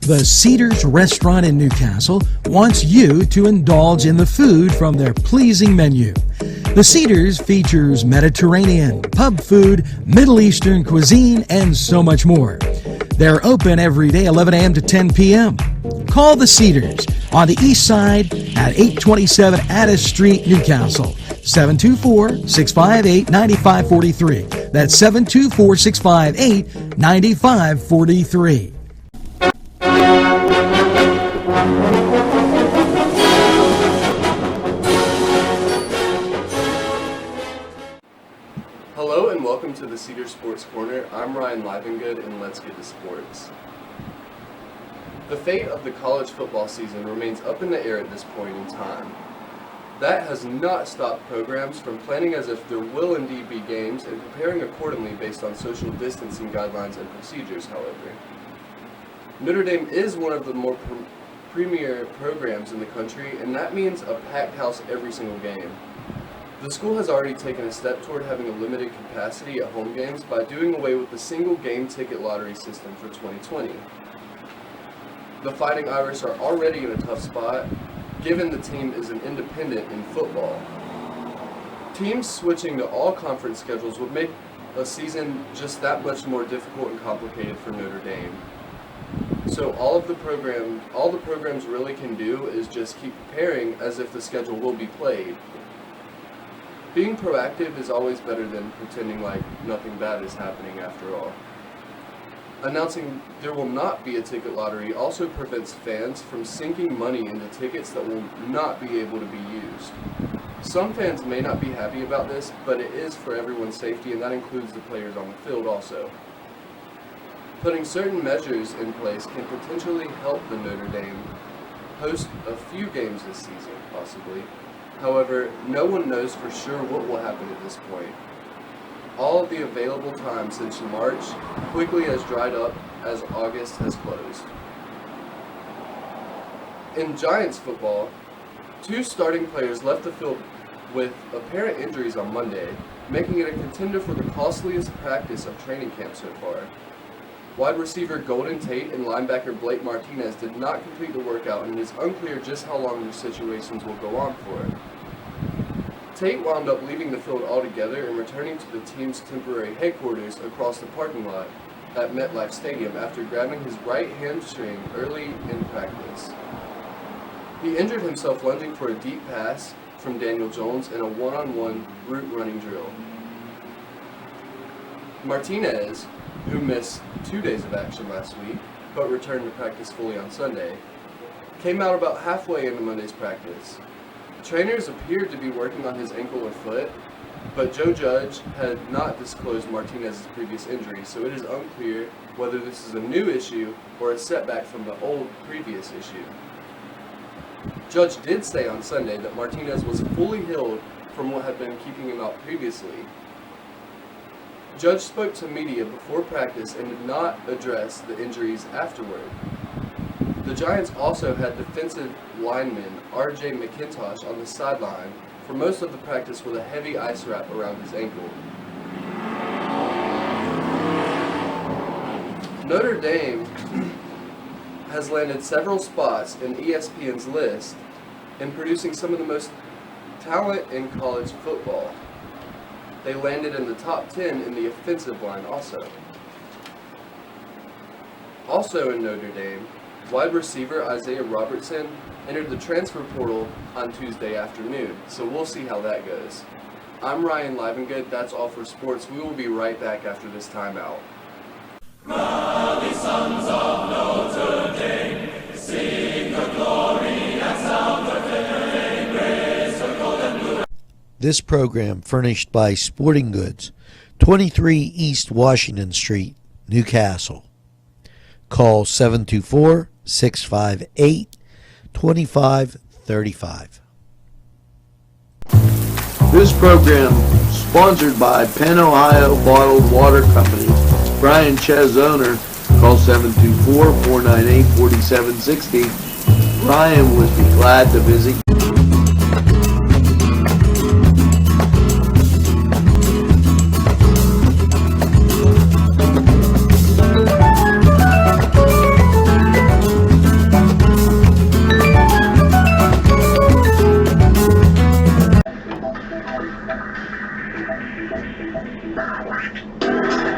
The Cedars restaurant in Newcastle wants you to indulge in the food from their pleasing menu. The Cedars features Mediterranean, pub food, Middle Eastern cuisine, and so much more. They're open every day 11 a.m. to 10 p.m. Call the Cedars on the east side at 827 Addis Street, Newcastle. 724-658-9543. That's 724-658-9543. Hello and welcome to the Cedars Sports Corner. I'm Ryan Livengood and let's get to sports. The fate of the college football season remains up in the air at this point in time. That has not stopped programs from planning as if there will indeed be games and preparing accordingly based on social distancing guidelines and procedures, however. Notre Dame is one of the more premier programs in the country, and that means a packed house every single game. The school has already taken a step toward having a limited capacity at home games by doing away with the single game ticket lottery system for 2020. The Fighting Irish are already in a tough spot, given the team is an independent in football. Teams switching to all conference schedules would make a season just that much more difficult and complicated for Notre Dame. So all the programs really can do is just keep preparing as if the schedule will be played. Being proactive is always better than pretending like nothing bad is happening after all. Announcing there will not be a ticket lottery also prevents fans from sinking money into tickets that will not be able to be used. Some fans may not be happy about this, but it is for everyone's safety, and that includes the players on the field also. Putting certain measures in place can potentially help the Notre Dame host a few games this season, possibly. However, no one knows for sure what will happen at this point. All of the available time since March quickly has dried up as August has closed. In Giants football, 2 starting players left the field with apparent injuries on Monday, making it a contender for the costliest practice of training camp so far. Wide receiver Golden Tate and linebacker Blake Martinez did not complete the workout, and it is unclear just how long their situations will go on for. Tate wound up leaving the field altogether and returning to the team's temporary headquarters across the parking lot at MetLife Stadium after grabbing his right hamstring early in practice. He injured himself lunging for a deep pass from Daniel Jones in a one-on-one route running drill. Martinez, who missed 2 days of action last week, but returned to practice fully on Sunday, came out about halfway into Monday's practice. Trainers appeared to be working on his ankle or foot, but Joe Judge had not disclosed Martinez's previous injury, so it is unclear whether this is a new issue or a setback from the old previous issue. Judge did say on Sunday that Martinez was fully healed from what had been keeping him out previously. Judge spoke to media before practice and did not address the injuries afterward. The Giants also had defensive lineman R.J. McIntosh on the sideline for most of the practice with a heavy ice wrap around his ankle. Notre Dame has landed several spots in ESPN's list in producing some of the most talent in college football. They landed in the top 10 in the offensive line also. Also in Notre Dame, wide receiver Isaiah Robertson entered the transfer portal on Tuesday afternoon, so we'll see how that goes. I'm Ryan Livengood. That's all for sports. We will be right back after this timeout. Rally, sons of Notre Dame, sing the glory and sound the fame, raise the golden blue. This program furnished by Sporting Goods, 23 East Washington Street, Newcastle. Call 724-658-2535. This program sponsored by Penn Ohio Bottled Water Company. Brian Ches, owner. Call 724-498-4760. Brian would be glad to visit. Bye.